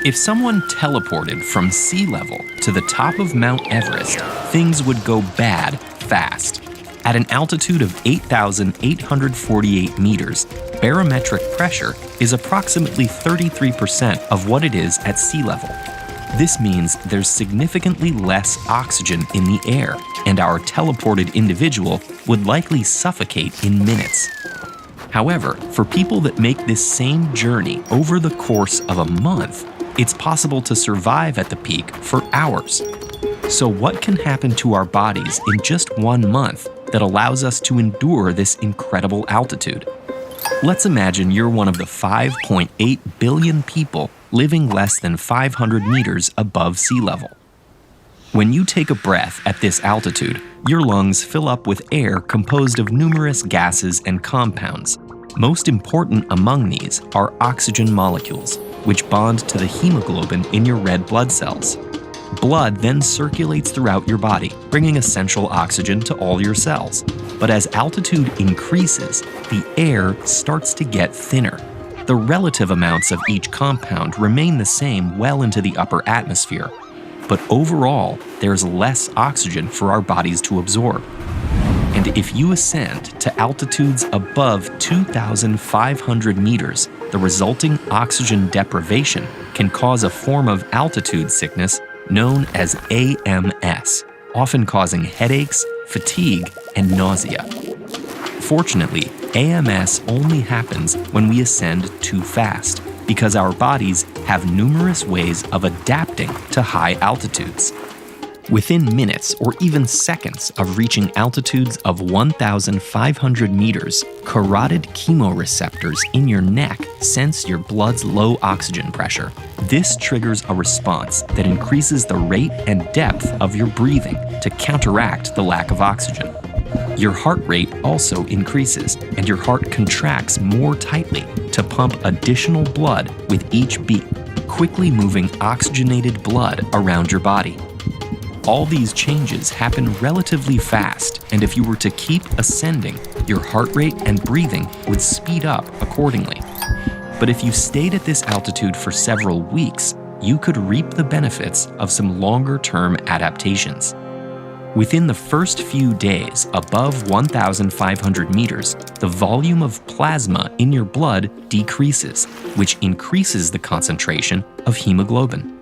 If someone teleported from sea level to the top of Mount Everest, things would go bad fast. At an altitude of 8,848 meters, barometric pressure is approximately 33% of what it is at sea level. This means there's significantly less oxygen in the air, and our teleported individual would likely suffocate in minutes. However, for people that make this same journey over the course of a month, it's possible to survive at the peak for hours. So what can happen to our bodies in just 1 month that allows us to endure this incredible altitude? Let's imagine you're one of the 5.8 billion people living less than 500 meters above sea level. When you take a breath at this altitude, your lungs fill up with air composed of numerous gases and compounds. Most important among these are oxygen molecules, which bond to the hemoglobin in your red blood cells. Blood then circulates throughout your body, bringing essential oxygen to all your cells. But as altitude increases, the air starts to get thinner. The relative amounts of each compound remain the same well into the upper atmosphere. But overall, there's less oxygen for our bodies to absorb. And if you ascend to altitudes above 2,500 meters, the resulting oxygen deprivation can cause a form of altitude sickness known as AMS, often causing headaches, fatigue, and nausea. Fortunately, AMS only happens when we ascend too fast, because our bodies have numerous ways of adapting to high altitudes. Within minutes or even seconds of reaching altitudes of 1,500 meters, carotid chemoreceptors in your neck sense your blood's low oxygen pressure. This triggers a response that increases the rate and depth of your breathing to counteract the lack of oxygen. Your heart rate also increases, and your heart contracts more tightly to pump additional blood with each beat, quickly moving oxygenated blood around your body. All these changes happen relatively fast, and if you were to keep ascending, your heart rate and breathing would speed up accordingly. But if you stayed at this altitude for several weeks, you could reap the benefits of some longer-term adaptations. Within the first few days above 1,500 meters, the volume of plasma in your blood decreases, which increases the concentration of hemoglobin.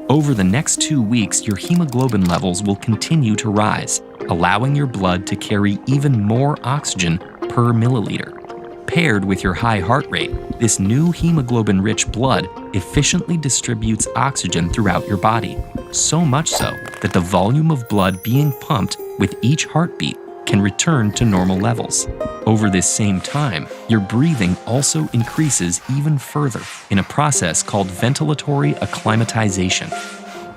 Over the next 2 weeks, your hemoglobin levels will continue to rise, allowing your blood to carry even more oxygen per milliliter. Paired with your high heart rate, this new hemoglobin-rich blood efficiently distributes oxygen throughout your body, so much so that the volume of blood being pumped with each heartbeat can return to normal levels. Over this same time, your breathing also increases even further in a process called ventilatory acclimatization.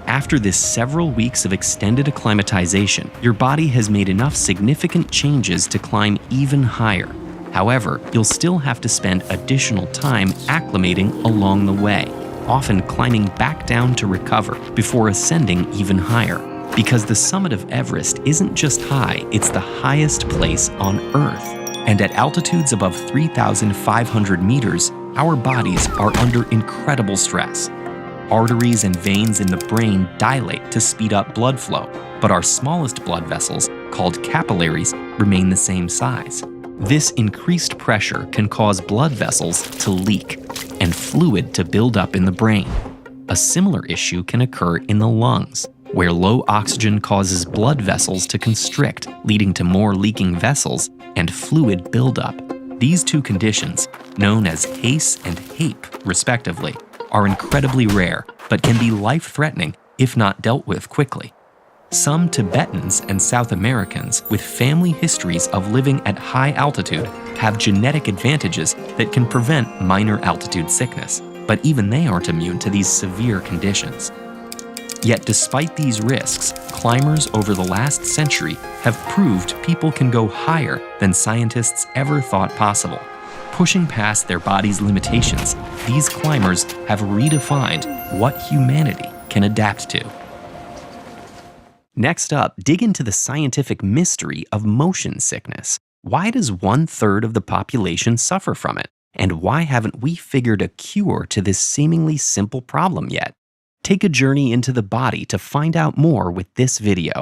After this several weeks of extended acclimatization, your body has made enough significant changes to climb even higher. However, you'll still have to spend additional time acclimating along the way, often climbing back down to recover before ascending even higher. Because the summit of Everest isn't just high, it's the highest place on Earth. And at altitudes above 3,500 meters, our bodies are under incredible stress. Arteries and veins in the brain dilate to speed up blood flow, but our smallest blood vessels, called capillaries, remain the same size. This increased pressure can cause blood vessels to leak and fluid to build up in the brain. A similar issue can occur in the lungs, where low oxygen causes blood vessels to constrict, leading to more leaking vessels and fluid buildup. These two conditions, known as HACE and HAPE respectively, are incredibly rare, but can be life-threatening if not dealt with quickly. Some Tibetans and South Americans with family histories of living at high altitude have genetic advantages that can prevent minor altitude sickness, but even they aren't immune to these severe conditions. Yet despite these risks, climbers over the last century have proved people can go higher than scientists ever thought possible. Pushing past their body's limitations, these climbers have redefined what humanity can adapt to. Next up, dig into the scientific mystery of motion sickness. Why does 1/3 of the population suffer from it? And why haven't we figured a cure to this seemingly simple problem yet? Take a journey into the body to find out more with this video.